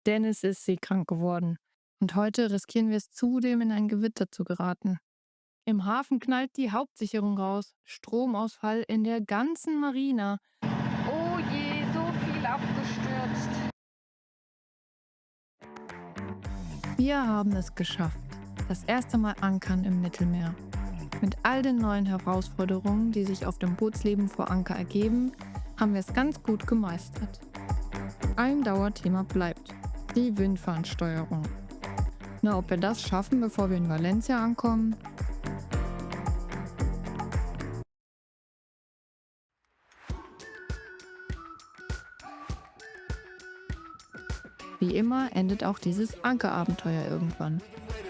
Dennis ist seekrank geworden. Und heute riskieren wir es zudem, in ein Gewitter zu geraten. Im Hafen knallt die Hauptsicherung raus. Stromausfall in der ganzen Marina. Oh je, so viel abgestürzt. Wir haben es geschafft. Das erste Mal ankern im Mittelmeer. Mit all den neuen Herausforderungen, die sich auf dem Bootsleben vor Anker ergeben, haben wir es ganz gut gemeistert. Ein Dauerthema bleibt: die Windfahnensteuerung. Na, ob wir das schaffen, bevor wir in Valencia ankommen? Wie immer endet auch dieses Ankerabenteuer irgendwann.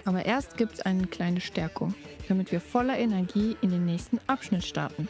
Aber erst gibt's eine kleine Stärkung, damit wir voller Energie in den nächsten Abschnitt starten.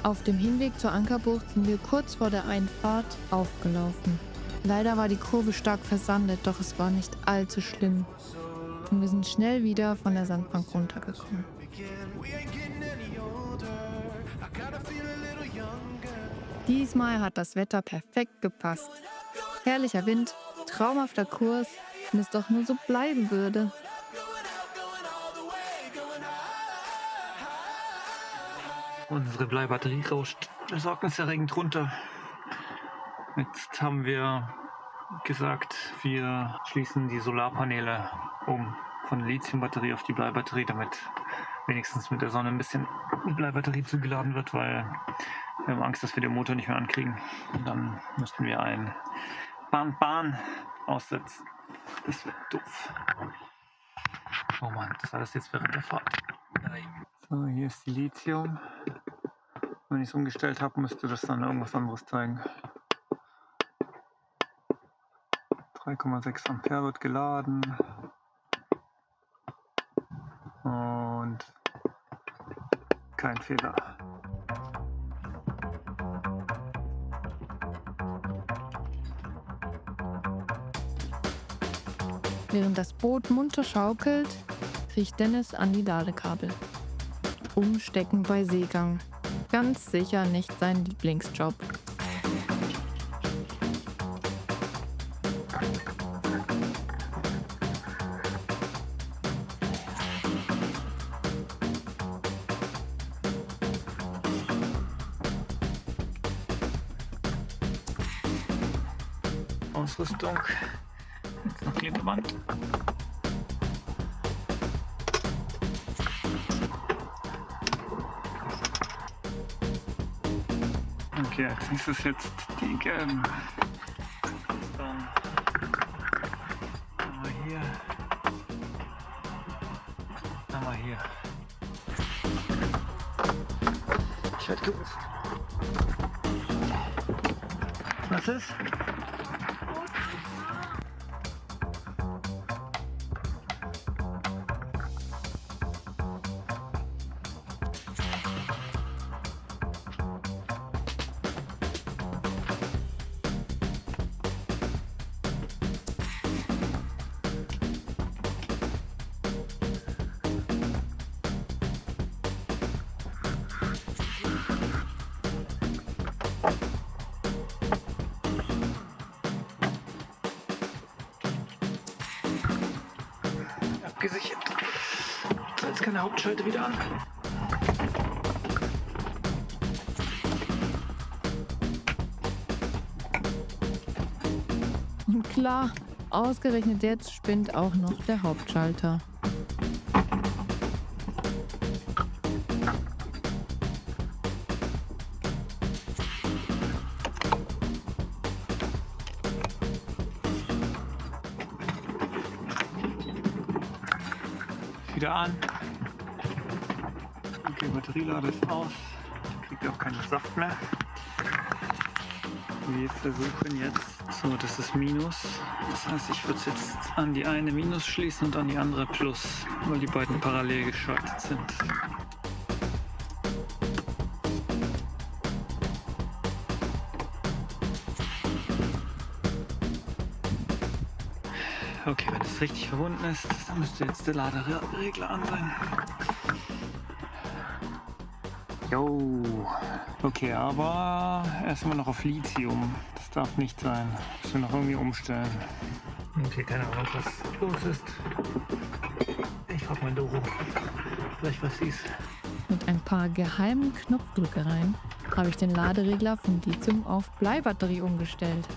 Auf dem Hinweg zur Ankerbucht sind wir kurz vor der Einfahrt aufgelaufen. Leider war die Kurve stark versandet, doch es war nicht allzu schlimm. Und wir sind schnell wieder von der Sandbank runtergekommen. Diesmal hat das Wetter perfekt gepasst. Herrlicher Wind, traumhafter Kurs, wenn es doch nur so bleiben würde. Unsere Bleibatterie rauscht besorgniserregend runter. Jetzt haben wir gesagt, wir schließen die Solarpaneele um von der Lithiumbatterie auf die Bleibatterie, damit wenigstens mit der Sonne ein bisschen die Bleibatterie zugeladen wird, weil wir haben Angst, dass wir den Motor nicht mehr ankriegen. Und dann müssten wir ein Bahn aussetzen. Das wäre doof. Oh Mann, das war das jetzt während der Fahrt. So, hier ist die Lithium. Wenn ich es umgestellt habe, müsste das dann irgendwas anderes zeigen. 3,6 Ampere wird geladen. Und kein Fehler. Während das Boot munter schaukelt, kriecht Dennis an die Ladekabel. Umstecken bei Seegang. Ganz sicher nicht sein Lieblingsjob. Ausrüstung. Jetzt noch Klebeband. Okay, als nächstes jetzt die gelben. Dann haben wir hier. Haben wir hier. Ich werde gerufen. Was ist? Shit. Jetzt keine Hauptschalte wieder an. Und klar, ausgerechnet jetzt spinnt auch noch der Hauptschalter. Wieder an. Okay, Batterielader ist aus. Kriegt auch keinen Saft mehr. Wir versuchen jetzt, so das ist Minus. Das heißt, ich würde es jetzt an die eine Minus schließen und an die andere Plus, weil die beiden parallel geschaltet sind. Okay, wenn es richtig verbunden ist, dann müsste jetzt der Laderegler an sein. Jo. Okay, aber erstmal noch auf Lithium. Das darf nicht sein. Müssen wir noch irgendwie umstellen. Okay, keine Ahnung, was los ist. Ich frag mal Doro. Vielleicht was sie ist. Mit ein paar geheimen Knopfdrückereien habe ich den Laderegler von Lithium auf Bleibatterie umgestellt.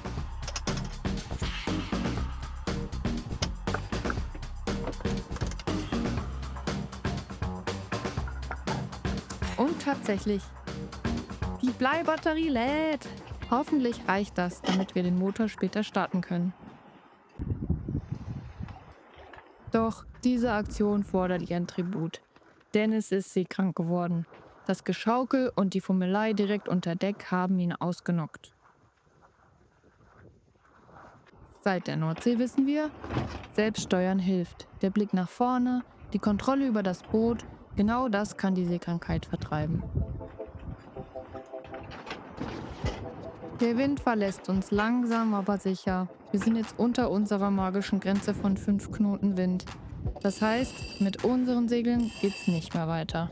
Und tatsächlich, die Bleibatterie lädt. Hoffentlich reicht das, damit wir den Motor später starten können. Doch diese Aktion fordert ihren Tribut. Dennis ist seekrank geworden. Das Geschaukel und die Fummelei direkt unter Deck haben ihn ausgenockt. Seit der Nordsee wissen wir, Selbststeuern hilft. Der Blick nach vorne, die Kontrolle über das Boot, genau das kann die Seekrankheit vertreiben. Der Wind verlässt uns langsam, aber sicher. Wir sind jetzt unter unserer magischen Grenze von 5 Knoten Wind. Das heißt, mit unseren Segeln geht's nicht mehr weiter.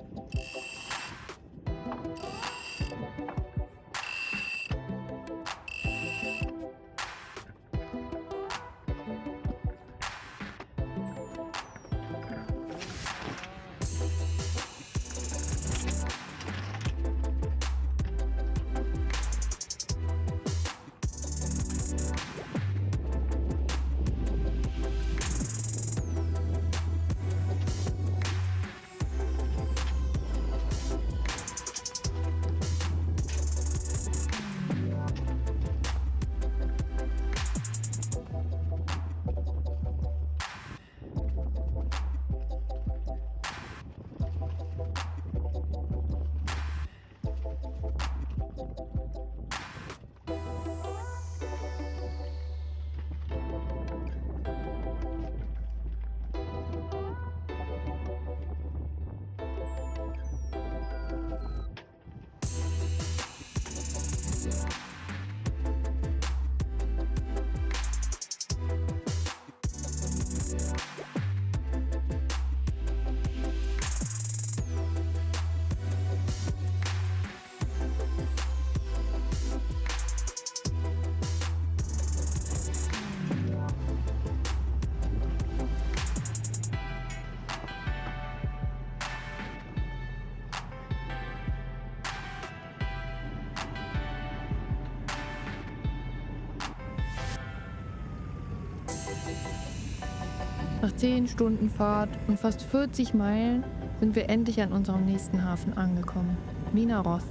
Nach 10 Stunden Fahrt und fast 40 Meilen sind wir endlich an unserem nächsten Hafen angekommen. Vinaroz.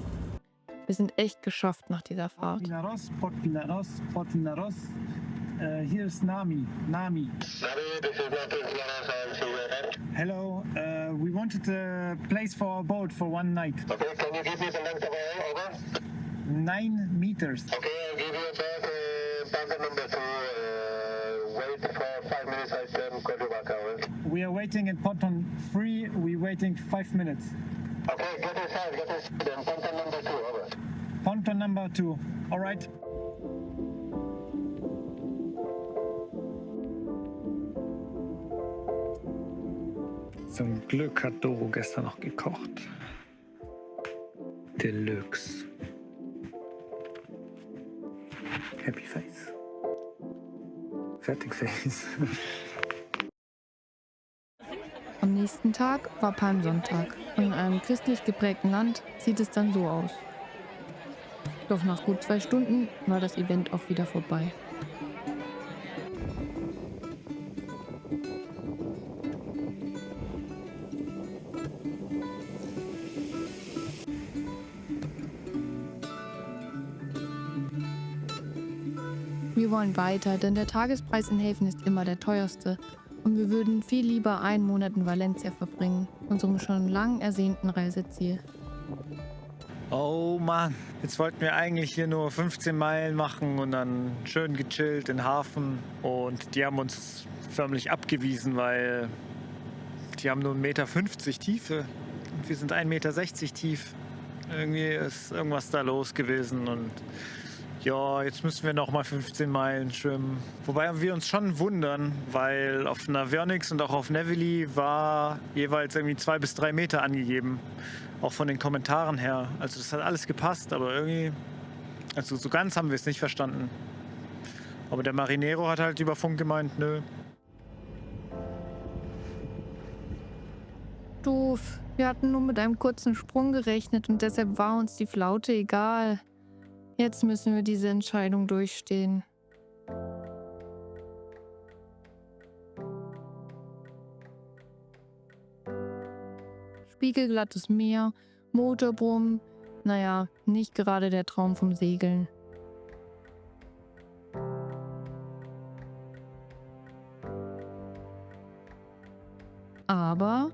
Wir sind echt geschafft nach dieser Fahrt. Vinaroz, Port Vinaroz, Port Vinaroz. Hier ist Nami. Nami. This is Martin Vinaroz. I'll see you ahead. Hello. We wanted a place for our boat for one night. Okay, can you give me the length of oil? Over. 9 meters. Okay, I'll give you back bunker number 2. Wait for 5 minutes. I can call you back. Over. We are waiting in Ponton 3. We're waiting 5 minutes. Okay, get inside. Then bunker number 2. Over. Ponton number 2. All right. Zum Glück hat Doro gestern noch gekocht. Deluxe. Happy Face. Fertig Face. Am nächsten Tag war Palmsonntag und in einem christlich geprägten Land sieht es dann so aus. Doch nach gut 2 Stunden war das Event auch wieder vorbei. Wir wollen weiter, denn der Tagespreis in Häfen ist immer der teuerste und wir würden viel lieber einen Monat in Valencia verbringen, unserem schon lang ersehnten Reiseziel. Oh Mann, jetzt wollten wir eigentlich hier nur 15 Meilen machen und dann schön gechillt in den Hafen. Und die haben uns förmlich abgewiesen, weil die haben nur 1,50 Meter Tiefe und wir sind 1,60 Meter tief. Irgendwie ist irgendwas da los gewesen und ja, jetzt müssen wir noch mal 15 Meilen schwimmen. Wobei wir uns schon wundern, weil auf Navionics und auch auf Navily war jeweils irgendwie 2 bis 3 Meter angegeben. Auch von den Kommentaren her. Also das hat alles gepasst, aber irgendwie, also so ganz haben wir es nicht verstanden. Aber der Marinero hat halt über Funk gemeint, nö. Doof, wir hatten nur mit einem kurzen Sprung gerechnet und deshalb war uns die Flaute egal. Jetzt müssen wir diese Entscheidung durchstehen. Spiegelglattes Meer, Motorbrummen, naja, nicht gerade der Traum vom Segeln. Aber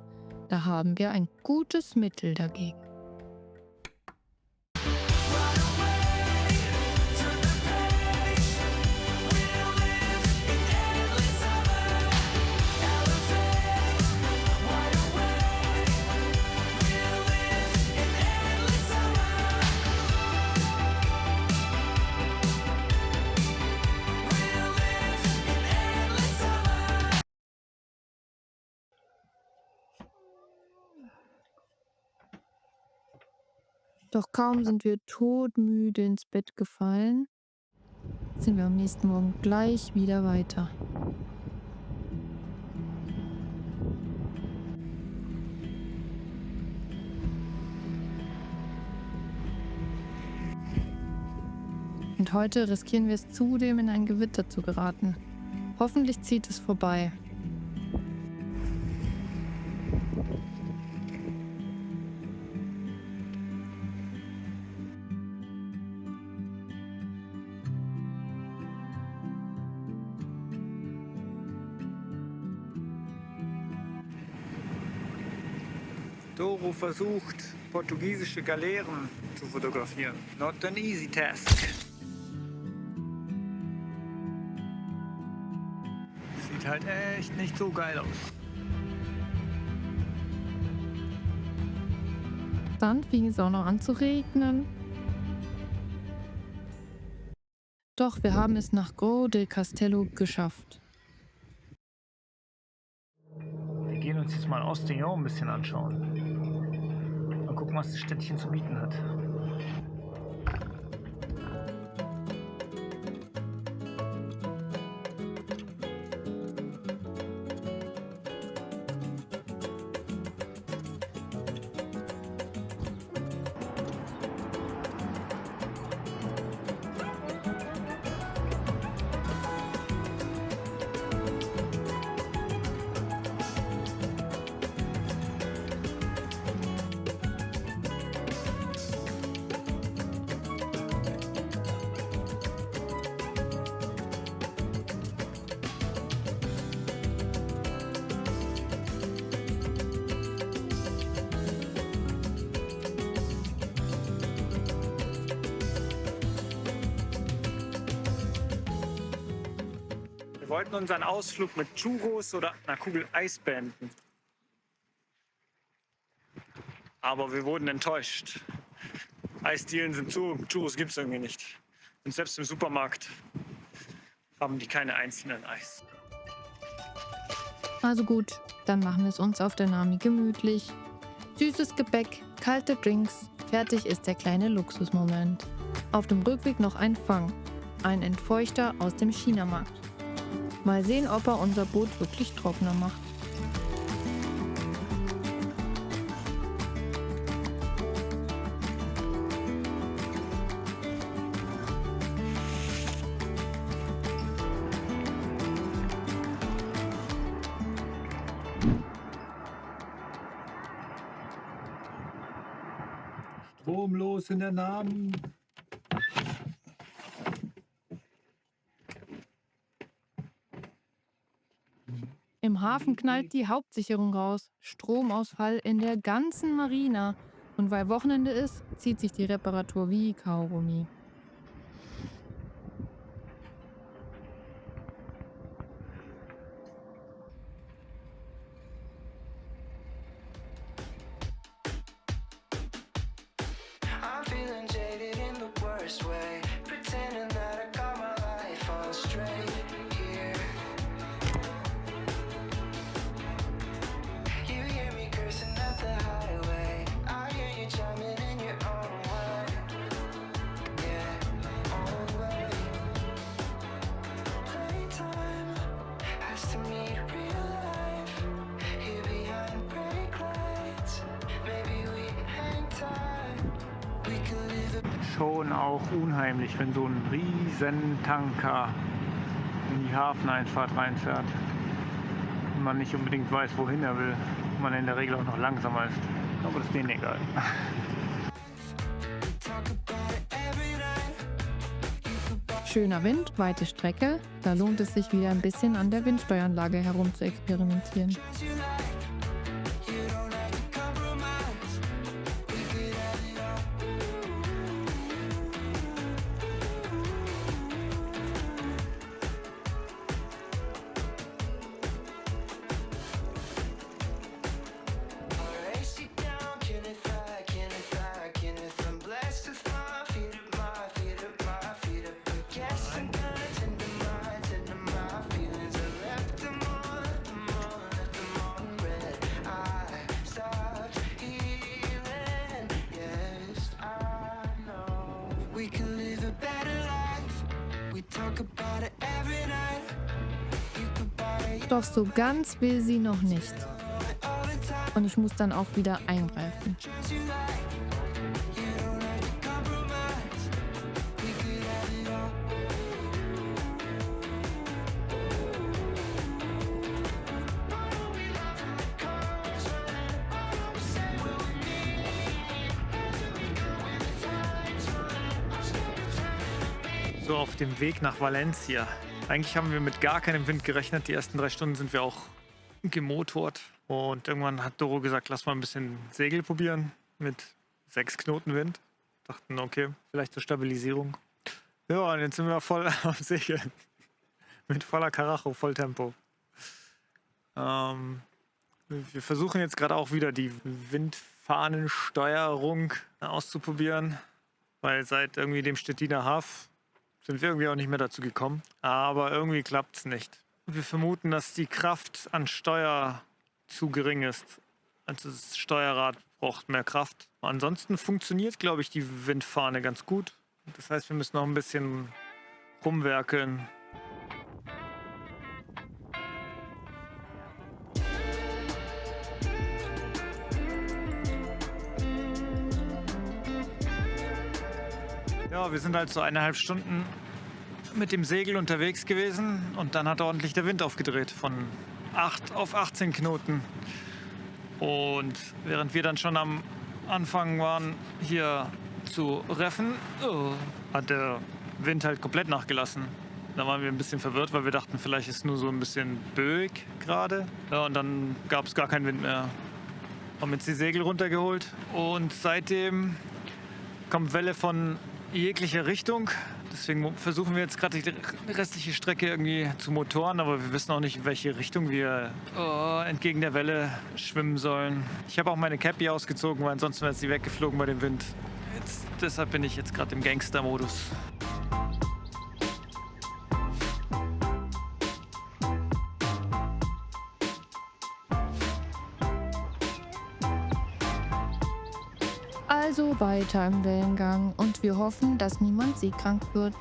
da haben wir ein gutes Mittel dagegen. Doch kaum sind wir todmüde ins Bett gefallen, sind wir am nächsten Morgen gleich wieder weiter. Und heute riskieren wir es zudem, in ein Gewitter zu geraten. Hoffentlich zieht es vorbei. Doro versucht, portugiesische Galeeren zu fotografieren. Not an easy task. Sieht halt echt nicht so geil aus. Dann fing es auch noch an zu regnen. Doch wir haben es nach Gros del Castello geschafft. Wir gehen uns jetzt mal Ostillon ein bisschen anschauen. Mal gucken, was das Städtchen zu bieten hat. Wir wollten unseren Ausflug mit Churros oder einer Kugel Eis beenden. Aber wir wurden enttäuscht. Eisdielen sind zu, Churros gibt es irgendwie nicht. Und selbst im Supermarkt haben die keine einzelnen Eis. Also gut, dann machen wir es uns auf der Nami gemütlich. Süßes Gebäck, kalte Drinks, fertig ist der kleine Luxusmoment. Auf dem Rückweg noch ein Fang, ein Entfeuchter aus dem Chinamarkt. Mal sehen, ob er unser Boot wirklich trockener macht. Strom los in der Namen. Im Hafen knallt die Hauptsicherung raus. Stromausfall in der ganzen Marina. Und weil Wochenende ist, zieht sich die Reparatur wie Kaugummi. I'm feeling jaded in the worst way, pretending that I got my life on straight here. You hear me cursing at the highway, I hear you chiming in your own way. Yeah, own way. Playtime has to meet real life, here behind brake lights. Maybe we hang tight. We could live Schon auch unheimlich, wenn so ein riesen Tanker in die Hafeneinfahrt reinfährt und man nicht unbedingt weiß, wohin er will. Man in der Regel auch noch langsamer ist. Aber das ist denen egal. Schöner Wind, weite Strecke. Da lohnt es sich wieder ein bisschen an der Windsteueranlage herum zu experimentieren. We can live a better life. We talk about it every night. You could buy Doch so ganz will sie noch nicht. all the time. Und ich muss dann auch wieder eingreifen. Choose you like. You don't have to compromise. We could have it all. So auf dem Weg nach Valencia. Eigentlich haben wir mit gar keinem Wind gerechnet. Die ersten 3 Stunden sind wir auch gemotort. Und irgendwann hat Doro gesagt, lass mal ein bisschen Segel probieren mit 6 Knoten Wind. Dachten, okay, vielleicht zur Stabilisierung. Ja, und jetzt sind wir voll am Segeln. Mit voller Karacho, voll Tempo. Wir versuchen jetzt gerade auch wieder die Windfahnensteuerung auszuprobieren. Weil seit irgendwie dem Stettiner Haff sind wir irgendwie auch nicht mehr dazu gekommen. Aber irgendwie klappt es nicht. Wir vermuten, dass die Kraft an Steuer zu gering ist. Also das Steuerrad braucht mehr Kraft. Ansonsten funktioniert, glaube ich, die Windfahne ganz gut. Das heißt, wir müssen noch ein bisschen rumwerkeln. Ja, wir sind halt so 1,5 Stunden mit dem Segel unterwegs gewesen und dann hat ordentlich der Wind aufgedreht von 8 auf 18 Knoten. Und während wir dann schon am Anfang waren, hier zu reffen, hat der Wind halt komplett nachgelassen. Da waren wir ein bisschen verwirrt, weil wir dachten, vielleicht ist nur so ein bisschen böig gerade. Ja, und dann gab es gar keinen Wind mehr. Haben jetzt die Segel runtergeholt und seitdem kommt Welle von jeglicher Richtung. Deswegen versuchen wir jetzt gerade die restliche Strecke irgendwie zu motoren, aber wir wissen auch nicht, in welche Richtung wir entgegen der Welle schwimmen sollen. Ich habe auch meine Cappy ausgezogen, weil ansonsten wäre sie weggeflogen bei dem Wind. Deshalb bin ich jetzt gerade im Gangster-Modus. Also weiter im Wellengang und wir hoffen, dass niemand seekrank wird.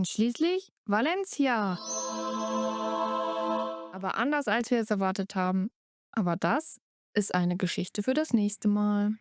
Und schließlich Valencia. Aber anders als wir es erwartet haben. Aber das ist eine Geschichte für das nächste Mal.